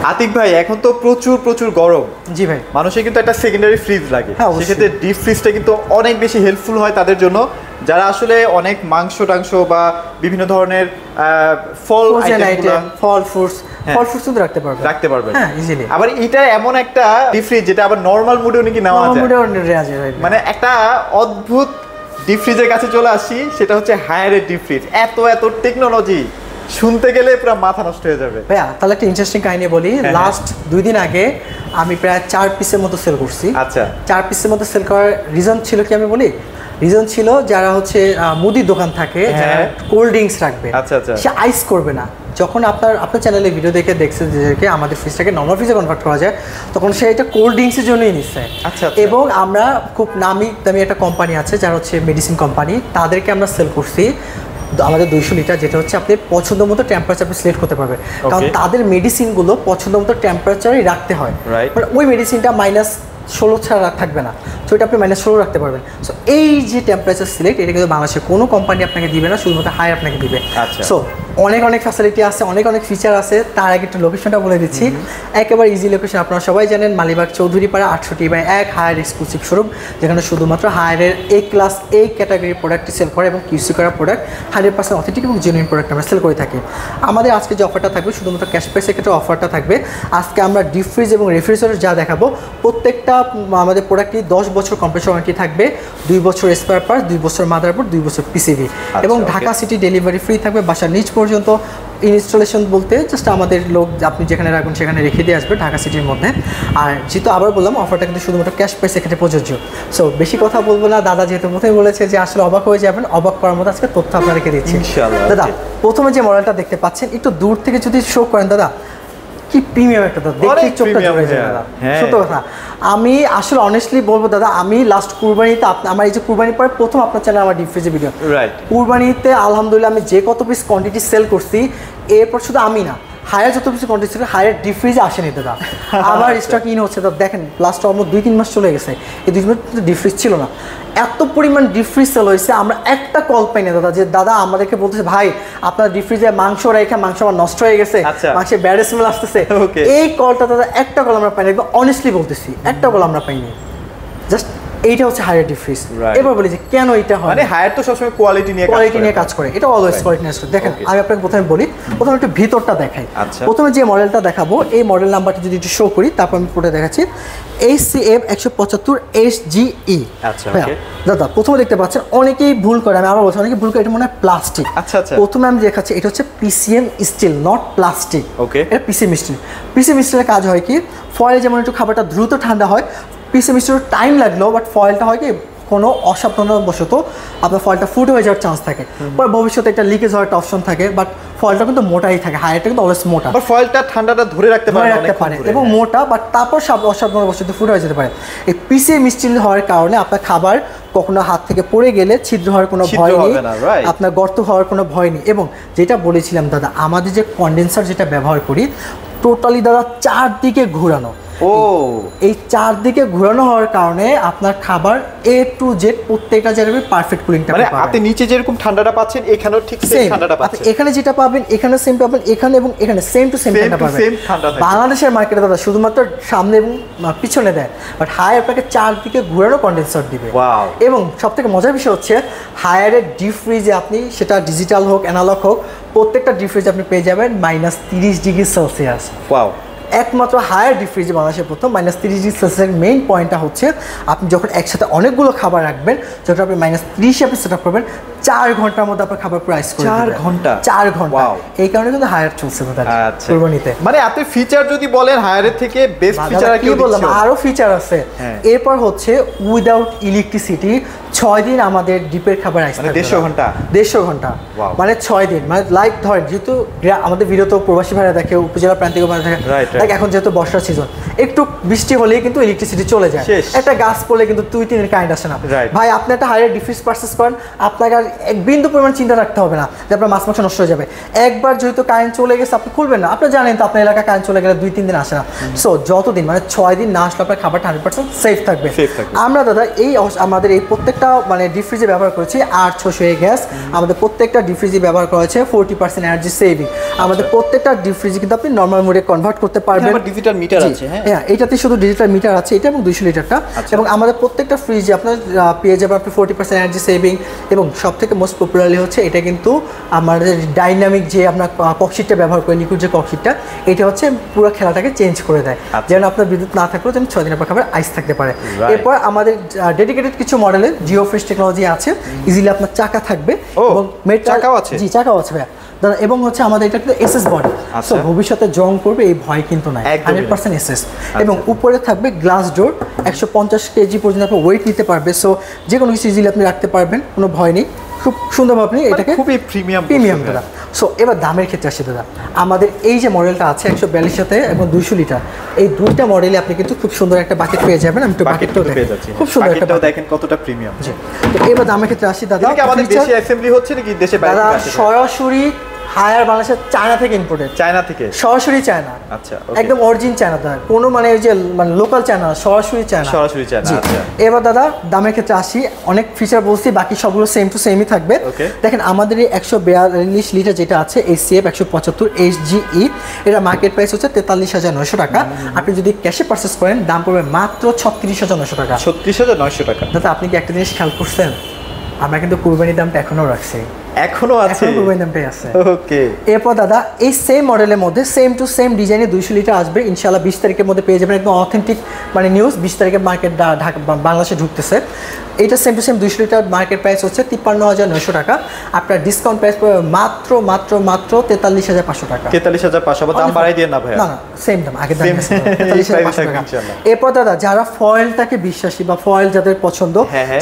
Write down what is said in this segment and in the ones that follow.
আতিক ভাই এখন তো প্রচুর প্রচুর গরম। জি ভাই, মানুষের কিন্তু একটা সেকেন্ডারি ফ্রিজ লাগে, অবশ্যই। সেক্ষেত্রে ডিপ ফ্রিজটা কিন্তু অনেক বেশি হেল্পফুল হয় তাদের জন্য যারা আসলে অনেক মাংস টাংস বা বিভিন্ন ধরনের ফল আইটেম, ফল ফ্রুটস কিন্তু রাখতে পারবেন হ্যাঁ ইজিলি। আবার এটা এমন একটা ডিপ ফ্রিজ যেটা আবার নরমাল মুডেও নাকি নেওয়া যায়, মানে একটা অদ্ভুত ডিপ ফ্রিজের কাছে চলে আসি, সেটা হচ্ছে হায়ারের ডিপ ফ্রিজ। এত এত টেকনোলজি শুনতে গেলে পুরো মাথা নষ্ট হয়ে যাবে ভাইয়া। তাহলে একটা ইন্টারেস্টিং কাহিনী বলি। লাস্ট 2 দিন আগে আমি প্রায় 4 পিসের মতো সেল করছি। আচ্ছা, 4 পিসের মতো সেল করার রিজন ছিল কি আমি বলি, রিজন ছিল যারা হচ্ছে মুদির দোকান থাকে, যারা কোল্ড ড্রিঙ্কস রাখবে, আচ্ছা আচ্ছা, সে আইস করবে না। যখন আপনার চ্যানেলে ভিডিও দেখে দেখছে যে আমাদের ফ্রিজটাকে নর্মাল ফ্রিজে কনভার্ট করা যায়, তখন সে এটা কোল্ড ড্রিঙ্কসের জন্যই নিচ্ছে। আচ্ছা, এবং আমরা খুব নামি দামি একটা কোম্পানি আছে যারা হচ্ছে মেডিসিন কোম্পানি, তাদেরকে আমরা সেল করছি আমাদের 200 লিটার, যেটা হচ্ছে আপনি পছন্দ মতো টেম্পারেচার আপনি সিলেক্ট করতে পারবেন। কারণ তাদের মেডিসিনগুলো পছন্দ মতো টেম্পারেচারই রাখতে হয়, মানে ওই মেডিসিনটা -16 ছাড়া থাকবে না, তো এটা আপনি -16 রাখতে পারবেন। সো এই যে টেম্পারেচার সিলেক্ট, এটা কিন্তু বাংলাদেশের কোনো কোম্পানি আপনাকে দিবে না, শুধুমাত্র হাই আপনাকে দিবে। সো অনেক ফ্যাসিলিটি আছে, অনেক ফিচার আছে। তার আগে একটু লোকেশনটা বলে দিচ্ছি। একেবারে ইজি লোকেশন, আপনারা সবাই জানেন, Malibagh Chowdhuripara 68/1 Haier exclusive showroom, যেখানে শুধুমাত্র হায়ারের ক্লাস ক্যাটাগরির প্রোডাক্টটি সেল করে এবং কিউসি করা প্রোডাক্ট 100% অথেন্টিক এবং জেনুইন প্রোডাক্ট আমরা সেল করে থাকি। আমাদের আজকে যে অফারটা থাকবে, শুধুমাত্র ক্যাশ প্রাইসের ক্ষেত্রে অফারটা থাকবে। আজকে আমরা ডিপ ফ্রিজ এবং রেফ্রিজারেটর যা দেখাবো, প্রত্যেকটা আমাদের প্রোডাক্টটি 10 বছর কম্প্রেসর ওয়ারেন্টি থাকবে, 2 বছর স্পেয়ার পার্টস, 2 বছর মাদারবোর্ড, 2 বছর পিসিবি, এবং ঢাকা সিটি ডেলিভারি ফ্রি থাকবে বাসার নিচ পর্যন্ত। ইনস্টলেশন বলতে জাস্ট আমাদের লোক আপনি যেখানে রাখবেন সেখানে রেখে দিয়ে আসবে ঢাকা সিটির মধ্যে। আর যেহেতু আবার বললাম, অফারটা কিন্তু শুধুমাত্র ক্যাশ প্রাইস এক্ষেত্রে প্রযোজ্য। সো বেশি কথা বলবো না, দাদা যেহেতু প্রথমে বলেছে যে আসলে অবাক হয়ে যাবেন, অবাক করার মতো আজকে তথ্য আপনারা রেখে দিচ্ছি। দাদা প্রথমে যে মডেলটা দেখতে পাচ্ছেন, একটু দূর থেকে যদি শো করেন দাদা, কি প্রিমিয়াম একটা দাদা, দেখতে চোখটা জুড়ে যায় দাদা, সত্য কথা। আমি আসলে অনেস্টলি বলবো দাদা, আমি লাস্ট কুরবানিতে আমার এই যে কুরবানির পরে প্রথম আপনার চ্যানেলে আমার ডিপ ফ্রিজের ভিডিও, কুরবানিতে আলহামদুলিল্লাহ আমি যে কত পিস কোয়ান্টিটি সেল করছি, এরপর শুধু আমি না, হায়ার যত কিছু কোয়ান্টিটি ছিল, হায়ার ডিপ ফ্রিজে আসেনি দাদা। আমার স্টক ইন হচ্ছে দাদা, দেখেন লাস্ট অলমোস্ট 2-3 মাস চলে গেছে, এই 2 মাস ডিপ ফ্রিজ ছিল না। এত পরিমাণ ডিপ ফ্রিজ সেল হয়েছে, আমরা একটা কল পাই না দাদা যে দাদা আমাদেরকে বলতেছে ভাই আপনার ডিপ ফ্রিজে মাংস রেখে মাংস আমার নষ্ট হয়ে গেছে, মাংসের ব্যাড স্মেল আসতেছে। এই কলটা দাদা একটা কল আমরা পাইনি, একদম অনেস্টলি বলতেছি, একটা কল আমরা পাইনি। জাস্ট এইটা হচ্ছে হায়ার ডিপ ফ্রিজ। এবার বলি যে কেন এটা হয়, মানে হায়ার তো সবসময় কোয়ালিটি নিয়ে কাজ করে, এটা অলওয়েজ কোয়ালিটি নিয়ে কাজ করে। দেখেন আমি আপনাকে প্রথমে বলি, প্রথমে একটু ভিতরটা দেখাই। প্রথমে যে মডেলটা দেখাবো, এই মডেল নাম্বারটা যদি একটু শো করি, তারপর আমি পুরো দেখাচ্ছি, HCF 175 SGE। দাদা প্রথমে দেখতে পাচ্ছেন, অনেকেই ভুল করে, আমি আবার বলছি অনেকেই ভুল করে, এটা মনে হয় প্লাস্টিক। প্রথমে আমি দেখাচ্ছি, এটা হচ্ছে PCM স্টিল, নট প্লাস্টিক। এটা PCM স্টিল। PCM স্টিলের কাজ হয় কি, ফয়েলে যেমন একটু খাবারটা দ্রুত ঠান্ডা হয়, PCM স্টিলের টাইম লাগলো, বাট ফয়েলটা হয় কি কোনো অসাবধানতাবশত আপনার ফয়েলটা ফুট হয়ে যাওয়ার চান্স থাকে, পরে ভবিষ্যতে একটা লিকেজ হওয়ার একটা অপশন থাকে, বাট ফয়েলটা কিন্তু মোটাই থাকে, হায়ারটা কিন্তু অলওয়েজ মোটা, বাট ফয়েলটা ঠান্ডাটা ধরে রাখতে পারে এবং মোটা, বাট তারপর অসাবধানতাবশত ফুট হয়ে যেতে পারে। এই PCM স্টিল হওয়ার কারণে আপনার খাবার কখনো হাত থেকে পড়ে গেলে ছিদ্র হওয়ার কোনো ভয় নেই, আপনার গর্ত হওয়ার কোনো ভয় নেই। এবং যেটা বলেছিলাম দাদা, আমাদের যে কন্ডেন্সার যেটা ব্যবহার করি, টোটালি দাদা 4 দিকে ঘোরানো। এই 4 দিকে ঘোরানো হওয়ার কারণে আপনার খাবার A to Z প্রত্যেকটা জায়গায় পারফেক্ট কুলিংটা পাবেন। আপনি নিচে যেরকম ঠান্ডাটা পাচ্ছেন, এখানেও ঠিক সেম ঠান্ডাটা পাচ্ছেন। এখানে যেটা পাবেন, এখানে সেম পাবেন, এখানে এবং এখানে সেম টু সেম ঠান্ডা পাবেন। বাংলাদেশের মার্কেটে দাদা শুধুমাত্র সামনে এবং পিছনে দেয়, বাট হাই আপনাকে 4 দিকে ঘোরানো কন্ডেন্সার দিবে। এবং সবথেকে মজার বিষয় হচ্ছে, হায়ারের ডিপ ফ্রিজে আপনি সেটা ডিজিটাল হোক অ্যানালগ হোক, প্রত্যেকটা ডিপ ফ্রিজে আপনি পেয়ে যাবেন -30°C। একমাত্র হায়ার ডিপ ফ্রিজে বাংলাদেশের প্রথম -30°C। মেইন পয়েন্টটা হচ্ছে, আপনি যখন একসাথে অনেকগুলো খাবার রাখবেন, যখন আপনি -30 আপনি সেট আপ করবেন, 4 ঘন্টার মধ্যে আপনার খাবার পুরো আইস করে দিবেন। 4 ঘন্টা। এই কারণে কিন্তু হায়ার চলছে কুরবানিতে। মানে আপনি ফিচার যদি বলেন হায়ারের থেকে বেস্ট ফিচার কি বললাম, আরো ফিচার আছে। এরপর হচ্ছে উইদাউট ইলেকট্রিসিটি 6 দিন আমাদের ডিপের খাবার আইস থাকে, 150 ঘন্টা, মানে 6 দিন, মানে লাইক ধরেন, যেহেতু আমাদের ভিডিও তো প্রবাসী ভাইরা দেখে, উপজেলা প্রান্তিক ভাইরা দেখে, এখন যেহেতু বর্ষার সিজন, একটু বৃষ্টি হলেই কিন্তু ইলেকট্রিসিটি চলে যায়, একটা গাছ পড়লে কিন্তু 2-3 দিন কারেন্ট আসে না। ভাই আপনি একটা হায়ার ডিপ ফ্রিজ পারচেজ করেন, আপনাকে আর এক বিন্দু পরিমাণ চিন্তা রাখতে হবে না যে আপনার মাছ মাংস নষ্ট হয়ে যাবে। একবার যেহেতু কারেন্ট চলে গেছে, আপনি খুলবেন না, আপনি জানেন তো আপনার এলাকায় কারেন্ট চলে গেলে 2-3 দিন আসে না। সো যতদিন, মানে 6 দিন না আসলে আপনার খাবারটা 100% সেফ থাকবে। আমরা দাদা এই আমাদের এই প্রত্যেকটা প্রত্যেকটা মানে ডিপ ফ্রিজে ব্যবহার করেছি R600A গ্যাস, আমাদের প্রত্যেকটা ডিপ ফ্রিজে ব্যবহার করা হয়েছে 40% এনার্জি সেভিং। আমাদের প্রত্যেকটা ডিপ ফ্রিজে কিন্তু আপনি নর্মাল মোডে কনভার্ট করতে পারবেন। ডিজিটাল মিটার আছে, হ্যাঁ এটাতে শুধু ডিজিটাল মিটার আছে, এটা এবং 200 লিটারটা। এবং আমাদের প্রত্যেকটা ফ্রিজে আপনার পেয়ে যাবেন আপনি 40% এনার্জি সেভিং। এবং সবথেকে মোস্ট পপুলারলি হচ্ছে এটা কিন্তু আমাদের ডাইনামিক যে আপনার ককশিটটা ব্যবহার করে, লিকুইড যে ককশিটটা, এটা হচ্ছে পুরো খেলাটাকে চেঞ্জ করে দেয়, যেন আপনার বিদ্যুৎ না থাকলেও যেন 6 দিনের পর খাবার আইস থাকতে পারে। এরপর আমাদের ডেডিকেটেড কিছু মডেলে জিও ফ্রিজ টেকনোলজি আছে, ইজিলি আপনার চাকা থাকবে এবং চাকাও আছে। জি চাকাও আছে ভাইয়া দাদা। এবং হচ্ছে আমাদের এটা কিন্তু এসএস বডি, সো ভবিষ্যতে জং করবে এই ভয় কিন্তু নাই, 100% এসএস। এবং উপরে থাকবে গ্লাস ডোর, 150 কেজি পর্যন্ত আপনি ওয়েট নিতে পারবে, সো যে কোনো কিছু ইজিলি আপনি রাখতে পারবেন, কোনো ভয় নেই। খুব সুন্দরভাবে আপনি এটাকে খুবই প্রিমিয়াম দাদা। সো এবার দামের ক্ষেত্রে আসি দাদা, আমাদের এই যে মডেলটা আছে 142 সাথে এবং 200 লিটার, এই দুইটা মডেলে আপনি কিন্তু খুব সুন্দর একটা বাকেট পেয়ে যাবেন। আমি তো বাকেটটাও পেয়ে যাচ্ছি, খুব সুন্দর একটা দেখেন কতটা প্রিমিয়াম। জি, তো এবার দামের ক্ষেত্রে আসি দাদা। আমাদের দেশে অ্যাসেম্বলি হচ্ছে নাকি দেশে বাইরে থেকে আসে? সরাসরি হায়ার বাংলাদেশের চায়না থেকে ইম্পোর্টেড, চায়না থেকে সরাসরি চায়না। আচ্ছা, একদম অরিজিন চায়না দাদা, কোনো মানে ওই যে মানে লোকাল চায়না, সরাসরি চায়না। আচ্ছা, এবার দাদা দামের ক্ষেত্রে আসি, অনেক ফিচার বলছি, বাকি সবগুলো সেম টু সেমই থাকবে। দেখেন আমাদের এই 142 লিটার যেটা আছে ACF 175 HGE, এটা মার্কেট প্রাইস হচ্ছে 43,900 টাকা। আপনি যদি ক্যাশে পারচেস করেন দাম পড়বে মাত্র 36,900 টাকা। 36,900 টাকা। দাদা আপনি কি একটা জিনিস খেয়াল করছেন, আমরা কিন্তু কুরবানির দামটা এখনো রাখছি, এখনো আছে, কুরবানির দামটাই আছে। ওকে। এরপর দাদা এই সেম মডেলের মধ্যে সেম টু সেম ডিজাইনে 200 লিটার আসবে ইনশাআল্লাহ 20 তারিখের মধ্যে পেয়ে যাবেন, একদম অথেন্টিক মানে নিউজ। 20 তারিখে মার্কেট ঢাকা বাংলাদেশে ঢুকতেছে। এটা same to same 200 litre market price হচ্ছে 53,900 টাকা। আপনার ডিসকাউন্ট প্রাইস পড়বে মাত্র 43,500 টাকা। 43,500, দাম বাড়াই দিয়ে না ভাই? না সেম দাম, আগের দাম 43,500 টাকা। এরপর দাদা যারা ফয়েলটাকে বিশ্বাসী বা ফয়েল যাদের পছন্দ,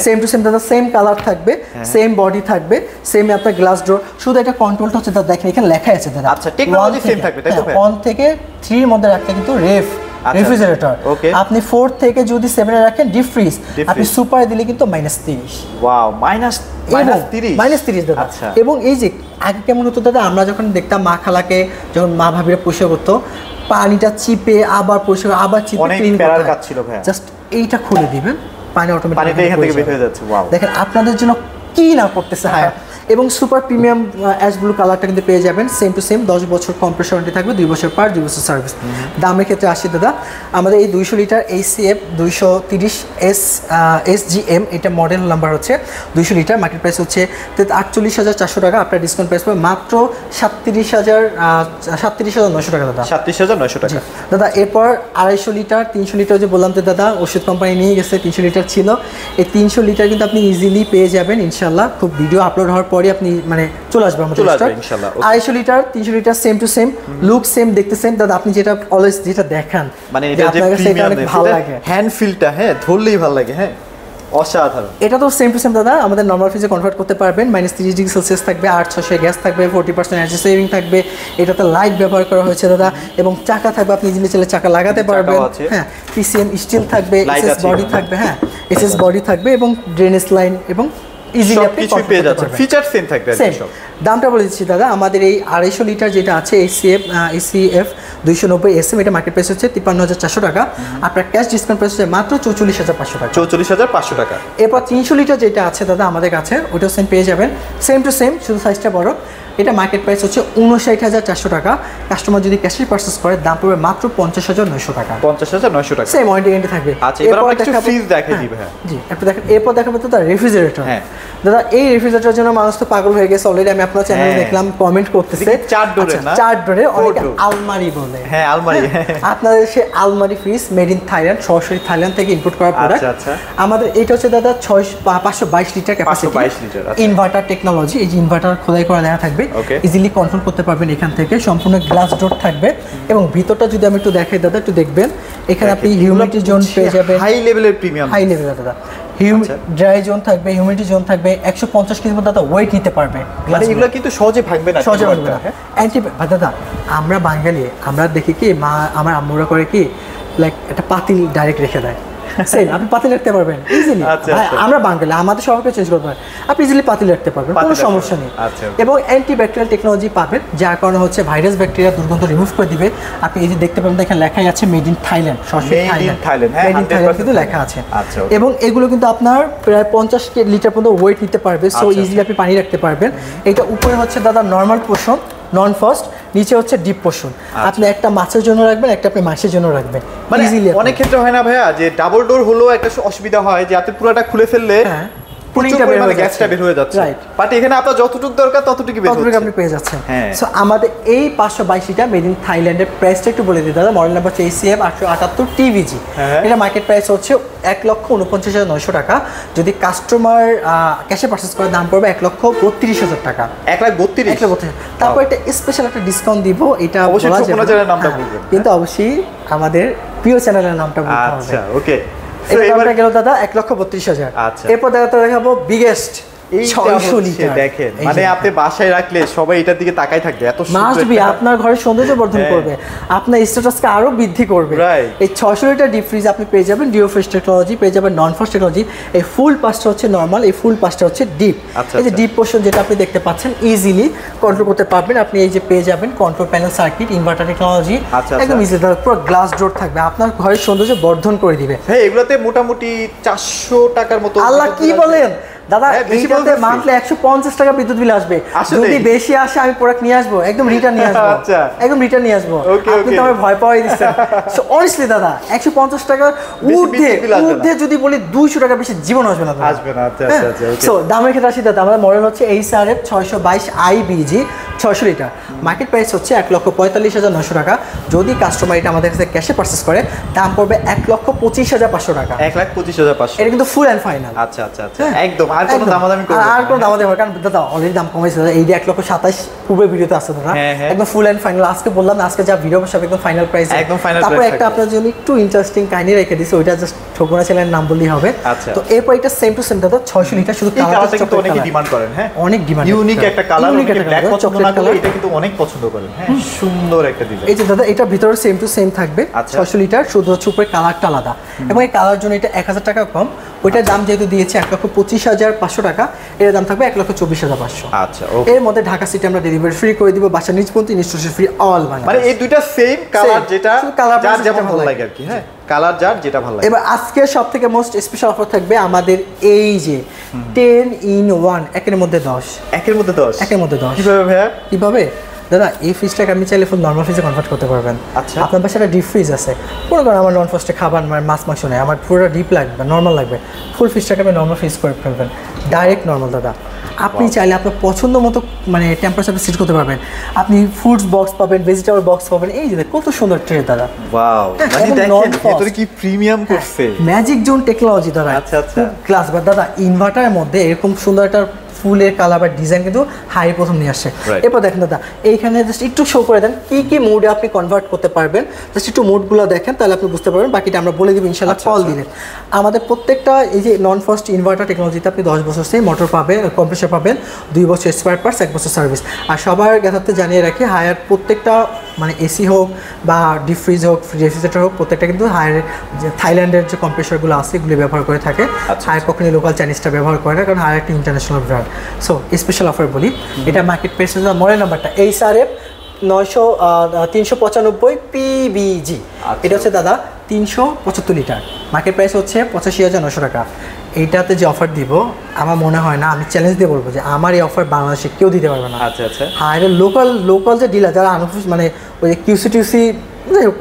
সেম টু সেম দাদা সেম কালার থাকবে, সেম বডি থাকবে, সেম আপনার গ্লাস ডোর। শুধু এটা কন্ট্রোলটা হচ্ছে দাদা দেখেন এখানে লেখা আছে দাদা। আচ্ছা, টেকনোলজি সেম থাকবে তাই তো ভাই? 1 থেকে 3 এর মধ্যে রাখলে কিন্তু রেফ্রিজারেটর, আপনি 4 থেকে যদি 7 এ রাখেন ডিপ ফ্রিজ, আপনি সুপার দিলে কিন্তু -30। ওয়াও, -30 দাদা। এবং এই যে আগে কেমন হতো দাদা, আমরা যখন দেখতাম মা খালাকে যখন মা ভাবিরা পরিষ্কার করতো, পানিটা চিপে আবার পরিষ্কার আবার চিপে ক্লিন করতে কাজ ছিল ভাই। জাস্ট এইটা খুলে দিবেন, পানি অটোমেটিক এখান থেকে বের হয়ে যাচ্ছে। ওয়াও, দেখেন আপনাদের জন্য কি না করতেছে। হ্যাঁ, এবং সুপার প্রিমিয়াম অ্যাশ ব্লু কালারটা কিন্তু পেয়ে যাবেন সেম টু সেম। 10 বছর কম্প্রেসর ওয়ারেন্টি থাকবে, 2 বছর পার, 2 বছর সার্ভিস। দামের ক্ষেত্রে আসি দাদা, আমাদের এই 200 লিটার ACF 230 SGM, এটা মডেল নাম্বার হচ্ছে 200 লিটার, মার্কেট প্রাইস হচ্ছে 48,400 টাকা। আপনার ডিসকাউন্ট প্রাইস পাবে মাত্র 37,900 টাকা দাদা। 37,900 টাকা দাদা। এরপর 250 লিটার 300 লিটার যে বললাম তো দাদা, ওষুধ কোম্পানি নিয়ে গেছে 300 লিটার ছিল, এই 300 লিটার কিন্তু আপনি ইজিলি পেয়ে যাবেন ইনশাল্লাহ। খুব ভিডিও আপলোড হওয়ার পরে আপনি মানে চলে আসবে আমাদের ইনশাআল্লাহ। 250 litre 300 litre same to same, look same, দেখতে সেম দাদা। আপনি যেটা অলওয়েজ যেটা দেখান, মানে এটা যে প্রিমিয়াম, ভালো লাগে, হ্যান্ড ফিলটা ধরলেই ভালো লাগে। অসাধারণ। এটা তো সেম টু সেম দাদা, আমাদের নরমাল ফ্রিজে কনভার্ট করতে পারবেন। -30 ডিগ্রি সেলসিয়াস থাকবে, 800 গ্যাস থাকবে, 40% এনার্জি সেভিং থাকবে। এটাতে লাইট ব্যবহার করা হয়েছে দাদা, এবং চাকা থাকবে, আপনি ইজিলি চলে চাকা লাগাতে পারবেন। হ্যাঁ, PCM স্টিল থাকবে, এসএস বডি থাকবে, এসএস বডি থাকবে, এবং ড্রেনেজ লাইন এবং ইজিলি আপনি কিছু পেয়ে যাচ্ছেন, ফিচার সেম থাকবে সব। দামটা বলে দিচ্ছি দাদা, আমাদের এই 250 লিটার যেটা আছে ACF 290 SM, এটা মার্কেট প্রাইস হচ্ছে 53,400 টাকা। আপনার ক্যাশ ডিসকাউন্ট প্রাইস হচ্ছে মাত্র 44,500 টাকা। 44,500 টাকা। এরপর 300 লিটার যেটা আছে দাদা আমাদের কাছে, ওটাও সেম পেয়ে যাবেন, সেম টু সেম, শুধু সাইজটা বড়। এটা মার্কেট প্রাইস হচ্ছে 59,400 টাকা। কাস্টমার যদি ক্যাশে পারচেজ করে দাম পড়বে মাত্র 50,900 টাকা। 50,900 টাকা, সেম ওয়ারেন্টি থাকবে। আচ্ছা, এবার আমরা কিছু ফ্রিজ দেখাই দিব। জি, আপনি দেখেন। এরপর দেখাবো তো তার রেফ্রিজারেটর। দাদা এই রেফ্রিজারেটরের জন্য মানুষ তো পাগল হয়ে গেছে অলরেডি। আমি আপনার চ্যানেলে দেখলাম কমেন্ট করতেছে 4 ডোরের না, 4 ডোরে, অনেকে আলমারি বলে। আলমারি। আপনাদের সেই আলমারি ফ্রিজ মেড ইন থাইল্যান্ড, সরাসরি থাইল্যান্ড থেকে ইম্পোর্ট করা প্রোডাক্ট। আমাদের এটা হচ্ছে দাদা 522 লিটার ক্যাপাসিটি, ইনভার্টার টেকনোলজি। এই যে ইনভার্টার খোদাই করা দেওয়া থাকবে, ইজিলি কন্ট্রোল করতে পারবেন। এখান থেকে সম্পূর্ণ গ্লাস ডোর থাকবে, এবং ভিতরটা যদি আমি একটু দেখাই দাদা, একটু দেখবেন, এখানে আপনি হিউমিডিটি জোন পেয়ে যাবেন, হাই লেভেলের প্রিমিয়াম, হাই লেভেল দাদা। ড্রাই জোন থাকবে, হিউমিডিটি জোন থাকবে, 150 কেজি দাদা ওয়েট নিতে পারবে। মানে এগুলো কিন্তু সহজে ভাঙবে না, সহজে ভাঙবে না। দাদা আমরা বাঙালি, আমরা দেখি কি আমার আম্মুরা করে কি, লাইক একটা পাতিল ডাইরেক্ট রেখে দেয়, সেম আপনি পাতিল রাখতে পারবেন ইজিলি। আমরা বাঙালি, আমাদের সবাইকে চেঞ্জ করতে পারেন, আপনি ইজিলি পাতিল রাখতে পারবেন, কোনো সমস্যা নেই। এবং অ্যান্টিব্যাকটেরিয়াল টেকনোলজি পাবেন, যার কারণে হচ্ছে ভাইরাস ব্যাকটেরিয়া দুর্গন্ধ রিমুভ করে দিবে। আপনি এই যে দেখতে পাবেন এখানে লেখাই আছে মেড ইন থাইল্যান্ড, সরাসরি থাইল্যান্ড, মেড ইন থাইল্যান্ড কিন্তু লেখা আছে। এবং এগুলো কিন্তু আপনার প্রায় 50 লিটার পর্যন্ত ওয়েট নিতে পারবে, সো ইজিলি আপনি পানি রাখতে পারবেন। এটা উপরে হচ্ছে দাদা নর্মাল পোর্শন, নন ফাস্ট, নিচে হচ্ছে ডিপ পোর্শন। আপনি একটা মাছের জন্য রাখবেন, একটা আপনি মাছের জন্য রাখবেন ইজিলি। অনেক ক্ষেত্রে হয় না ভাইয়া যে ডাবল ডোর হলো একটা অসুবিধা হয় যে আপনি পুরোটা খুলে ফেললে গ্যাসটা বের হয়ে যাচ্ছে, বাট এখানে আপনার যতটুকু দরকার ততটুকু আপনি পেয়ে যাচ্ছেন। সো আমাদের এই 522টা মেড ইন থাইল্যান্ডের প্রাইসটা একটু বলে দিই দাদা। মডেল নাম্বার হচ্ছে ACM 878 TVG। এটা মার্কেট প্রাইস হচ্ছে 1,49,900 টাকা। যদি কাস্টমার ক্যাশে পারচেজ করে দাম পড়বে 1,32,000 টাকা। 1,32,000। তারপর একটা স্পেশাল একটা ডিসকাউন্ট দিব, এটা অবশ্যই ছোটনা চ্যানেলের নামটা বলবেন, কিন্তু অবশ্যই আমাদের প্রিয় চ্যানেলের নামটা বলতে হবে। আচ্ছা ওকে। এবারে গেল দাদা 1,32,000। এরপর দেখাবো বিগেস্ট 600 লিটার। দেখেন মানে আপনি বাসায় রাখলে সবাই এটার দিকে তাকাই থাকবে, এত সুন্দর, আপনার ঘরের সৌন্দর্য বর্ধন করবে, আপনার স্ট্যাটাসকে আরো বৃদ্ধি করবে। এই 600 লিটার ডিপ ফ্রিজ আপনি পেয়ে যাবেন ডিও ফ্রেশ টেকনোলজি, পেয়ে যাবেন নন ফাস্ট টেকনোলজি। এই ফুল পাসটা হচ্ছে নরমাল, এই ফুল পাসটা হচ্ছে ডিপ। এই যে ডিপ পোর্শন যেটা আপনি দেখতে পাচ্ছেন ইজিলি কন্ট্রোল করতে পারবেন। আপনি এই যে পেয়ে যাবেন control panel circuit, inverter technology, একদম ইজিলি পুরো গ্লাস ডোর থাকবে, আপনার ঘরের সৌন্দর্য বর্ধন করে দিবে। হ্যাঁ এগুলাতে মোটামুটি 400 টাকার মতো। আল্লাহ কি বলেন দাদা, এইটাতে মান্থলি 150 টাকা বিদ্যুৎ বিল আসবে। যদি বেশি আসে আমি প্রোডাক্ট নিয়ে আসবো, একদম রিটার্ন নিয়ে আসবো, একদম রিটার্ন নিয়ে আসবো। আপনি তো আমার ভয় পাওয়াই দিচ্ছেন। সো অনেস্টলি দাদা 150 টাকার ঊর্ধ্বে যদি বলি 200 টাকা বেশি জীবন আসবে না। সো দামের ক্ষেত্রে আসি দাদা, আমাদের মডেল হচ্ছে HRF 622 IBG 600 litre. Market price হচ্ছে 1,45,900 টাকা। যদি কাস্টমার এটা আমাদের কাছে ক্যাশে পারচেস করে দাম পড়বে 1,25,500 টাকা। 1,25,500। এটা কিন্তু ফুল অ্যান্ড ফাইনাল। আচ্ছা আচ্ছা আচ্ছা, একদম আর কোনো দামাদামি করব না, আর কোনো দামাদামি হবে কারণ দাদা অলরেডি দাম কমাইছে দাদা। এই যে 1,27,000 পূর্বের ভিডিওতে আছে দাদা, একদম ফুল অ্যান্ড ফাইনাল। আজকে বললাম না, আজকে যা ভিডিও সব একদম ফাইনাল প্রাইস, একদম ফাইনাল। তারপর একটা আপনার জন্য একটু ইন্টারেস্টিং কাহিনী রেখে দিয়েছি, ওইটা জাস্ট ঠোকনা চ্যানেলের নাম বললেই হবে। তো এরপর এটা সেম টু সেম দাদা 600 লিটার, শুধু কালারটা কিন্তু অনেকে ডিমান্ড করেন। হ্যাঁ অনেক ডিমান্ড, ইউনিক একটা কালার, ব্ল্যাক পছন্দ না করলে এটা কিন্তু অনেক পছন্দ করেন। হ্যাঁ সুন্দর একটা ডিজাইন। এই যে দাদা এটা ভিতরে সেম টু সেম থাকবে 600 লিটার, শুধু হচ্ছে উপরে কালারটা আলাদা। এবং এই কালার জন্য এটা 1000 টাকা কম। ওইটার দাম যেহেতু দিয়েছে 1,25,500 টাকা, এর দাম থাকবে 1,24,500। আচ্ছা এর মধ্যে ঢাকা সিটি আমরা ডেলিভারি ফ্রি করে দিব, বাসা নিজ পর্যন্ত ইনস্টলেশন ফ্রি অল বাংলাদেশ। মানে এই দুইটা সেম কালার, যেটা যার যেমন ভালো লাগে আর কি। হ্যাঁ কালার যার যেটা ভালো লাগে। এবার আজকে সবথেকে মোস্ট স্পেশাল অফার থাকবে আমাদের এই যে 10 in 1, একের মধ্যে 10। একের মধ্যে 10? একের মধ্যে 10। কিভাবে ভাইয়া? কিভাবে দাদা, এই ফ্রিজটাকে আপনি চাইলে ফুল নর্মাল ফ্রিজে কনভার্ট করতে পারবেন। আচ্ছা আপনার পাশে একটা ডিপ ফ্রিজ আছে, কোনো কারণে আমার নন ফাস্টে খাবার মাছ মাংস নেই, আমার পুরো ডিপ লাগবে, নর্মাল লাগবে, ফুল ফ্রিজটাকে আপনি নর্মাল ফ্রিজ করে ফেলবেন, ডাইরেক্ট নর্মাল দাদা। আপনি চাইলে আপনার পছন্দ মতো মানে টেম্পারেচার সেট করতে পারবেন। আপনি ফুডস বক্স পাবেন, ভেজিটেবল বক্স পাবেন। এই যে কত সুন্দর ট্রে দাদা, ওয়াও, মানে দেখেন ভিতরে কি প্রিমিয়াম করছে, ম্যাজিক জোন টেকনোলজি দাদা। আচ্ছা আচ্ছা ক্লাস, বাট দাদা ইনভার্টারের মধ্যে এরকম সুন্দর একটা ফুলের কালার বা ডিজাইন কিন্তু হাই প্রথম নিয়ে আসছে। এরপর দেখেন দাদা এইখানে জাস্ট একটু শো করে দেন কি কি মোডে আপনি কনভার্ট করতে পারবেন, জাস্ট একটু মোডগুলো দেখেন, তাহলে আপনি বুঝতে পারবেন। বাকিটা আমরা বলে দিব ইনশাআল্লাহ কল দিলে। আমাদের প্রত্যেকটা এই যে নন ফাস্ট ইনভার্টার টেকনোলজিতে আপনি 10 বছর সেই মোটর পাবেন, কম্প্রেসার পাবেন, 2 বছর স্পেয়ার পার্টস, 1 বছর সার্ভিস। আর সবার জ্ঞাতার্থে জানিয়ে রাখি, হায়ার প্রত্যেকটা মানে এসি হোক বা ডিপ ফ্রিজ হোক, রেফ্রিজারেটর হোক, প্রত্যেকটা কিন্তু হায়ার যে থাইল্যান্ডের যে কম্প্রেসারগুলো আছে এগুলি ব্যবহার করে থাকে। হায়ার কখনই লোকাল চাইনিজটা ব্যবহার করে না, কারণ হায়ার একটা international brand. So special offer বলি, এটা মার্কেট প্রাইস মডেল নাম্বারটা HRF 395 PBG। এটা হচ্ছে দাদা 375 লিটার, মার্কেট প্রাইস হচ্ছে 85,900 টাকা। এইটাতে যে অফার দিব আমার মনে হয় না, আমি চ্যালেঞ্জ দিয়ে বলবো যে আমার এই অফার বাংলাদেশে কেউ দিতে পারবে না। আচ্ছা আচ্ছা, হ্যাঁ এটা লোকাল যে ডিলার যারা মানে ওই QC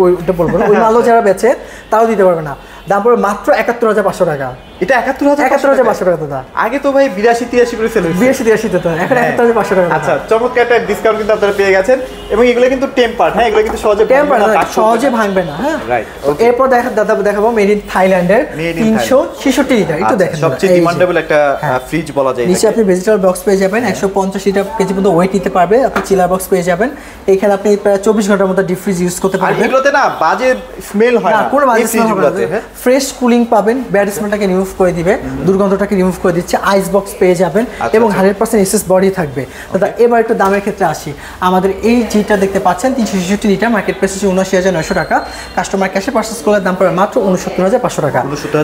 ওইটা বলবো না, ওই মালও যারা বেচে তাও দিতে পারবে না। দাম পড়বে মাত্র 71,500 টাকা। এটা 71,500 টাকা দাদা। আগে তো ভাই 82-83 করে সেল হয়েছে, 82-83 তো এখন 71,500 টাকা। আচ্ছা চমৎকার একটা ডিসকাউন্ট কিন্তু আপনারা পেয়ে গেছেন। এবং এগুলো কিন্তু টেম্পার্ড, হ্যাঁ এগুলো কিন্তু সহজে ভাঙবে না। হ্যাঁ রাইট। এরপর দাদা দেখাবো মেড ইন থাইল্যান্ডের 366 লিটার। একটু দেখেন, সবচেয়ে ডিমান্ডেবল একটা ফ্রিজ বলা যায়। নিচে আপনি ভেজিটেবল বক্স পেয়ে যাবেন, 150 লিটার কেজি পর্যন্ত ওয়েট নিতে পারবে। আপনি চিলার বক্স পেয়ে যাবেন। এখানে আপনি প্রায় 24 ঘন্টার মধ্যে ডিপ ফ্রিজ ইউজ করতে পারবেন। আর এগুলোতে না বাজে স্মেল হয় না, কোনো বাজে স্মেল হবে না। ফ্রেশ কুলিং পাবেন, ব্যাড স্মেলটাকে রিমুভ রিমুভ করে দিবে, দুর্গন্ধটাকে রিমুভ করে দিচ্ছে। আইস বক্স পেয়ে যাবেন এবং 100% এসএস বডি থাকবে। দাদা এবার একটু দামের ক্ষেত্রে আসি। আমাদের এই যেটা দেখতে পাচ্ছেন 366 লিটার, মার্কেট প্রাইস হচ্ছে 79,900 টাকা। কাস্টমার ক্যাশে পারচেজ করলে দাম পড়বে মাত্র 69,500 টাকা।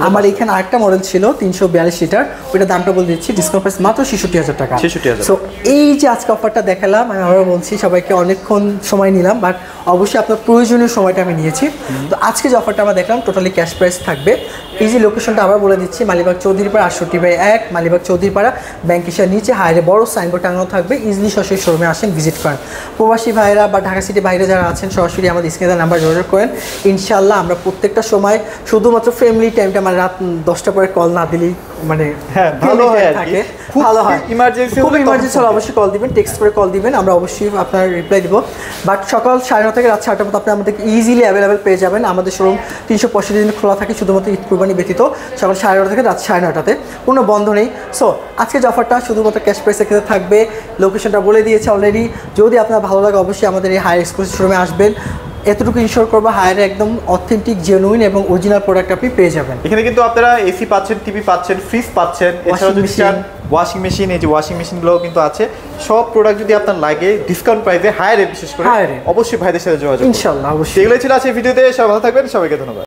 আমার এখানে আরেকটা মডেল ছিল 342 লিটার, ওইটা দামটা বলে দিচ্ছি, ডিসকাউন্ট প্রাইস মাত্র 66,000 টাকা। সো এই যে আজকে অফারটা দেখালাম, আমি আবারও বলছি সবাইকে অনেকক্ষণ সময় নিলাম, বাট অবশ্যই আপনার প্রয়োজনীয় সময়টা আমি নিয়েছি। তো আজকে যে অফারটা আমরা দেখলাম টোটালি ক্যাশ প্রাইস থাকবে। এই যে লোকেশনটা আবার বলে দিচ্ছি, মালিবাগ চৌধুরীপাড়া 68/1, মালিবাগ চৌধুরীপাড়া ব্যাংক এশিয়ার নিচে হাইরে বড় সাইনবোর্ড টাঙানো থাকবে। ইজিলি সরাসরি শোরুমে আসেন, ভিজিট করেন। প্রবাসী ভাইরা বা ঢাকা সিটি বাইরে যারা আছেন সরাসরি আমাদের স্ক্রিনে নাম্বার যোগাযোগ করেন। ইনশাআল্লাহ আমরা প্রত্যেকটা সময় শুধুমাত্র ফ্যামিলি টাইমটা মানে রাত 10টা পরে কল না দিলেই মানে ভালো হয় থাকে, ভালো হয়। ইমার্জেন্সি হলে অবশ্যই কল দিবেন, টেক্সট করে কল দিবেন, আমরা অবশ্যই আপনার রিপ্লাই দিব। বাট সকাল 9:30 থেকে রাত 6টার মধ্যে আপনি আমাদেরকে ইজিলি অ্যাভেলেবেল পেয়ে যাবেন। আমাদের শোরুম 365 দিন খোলা থাকে, শুধুমাত্র ঈদ কুরবানি ব্যতীত সকাল 9:30 থেকে রাত 9:30তে, কোনো বন্ধ নেই। সো আজকে যে অফারটা শুধুমাত্র ক্যাশ প্রাইসের ক্ষেত্রে থাকবে, লোকেশনটা বলে দিয়েছে অলরেডি। যদি আপনার ভালো লাগে অবশ্যই আমাদের এই হায়ার এক্সক্লুসিভ শোরুমে আসবেন। এতটুকু ইনশোর করবো হায়ারে একদম অথেন্টিক, জেনুইন এবং অরিজিনাল প্রোডাক্ট আপনি পেয়ে যাবেন। এখানে কিন্তু আপনারা এসি পাচ্ছেন, টিভি পাচ্ছেন, ফ্রিজ পাচ্ছেন, এছাড়াও যদি চান ওয়াশিং মেশিন, এই যে ওয়াশিং মেশিনগুলোও কিন্তু আছে। সব প্রোডাক্ট যদি আপনার লাগে ডিসকাউন্ট প্রাইসে হায়ারে, বিশেষ করে অবশ্যই ভাইদের সাথে যোগাযোগ ইনশাআল্লাহ। অবশ্যই এগুলোই ছিল আজকের ভিডিওতে। সবাই ভালো থাকবেন, সবাইকে ধন্যবাদ।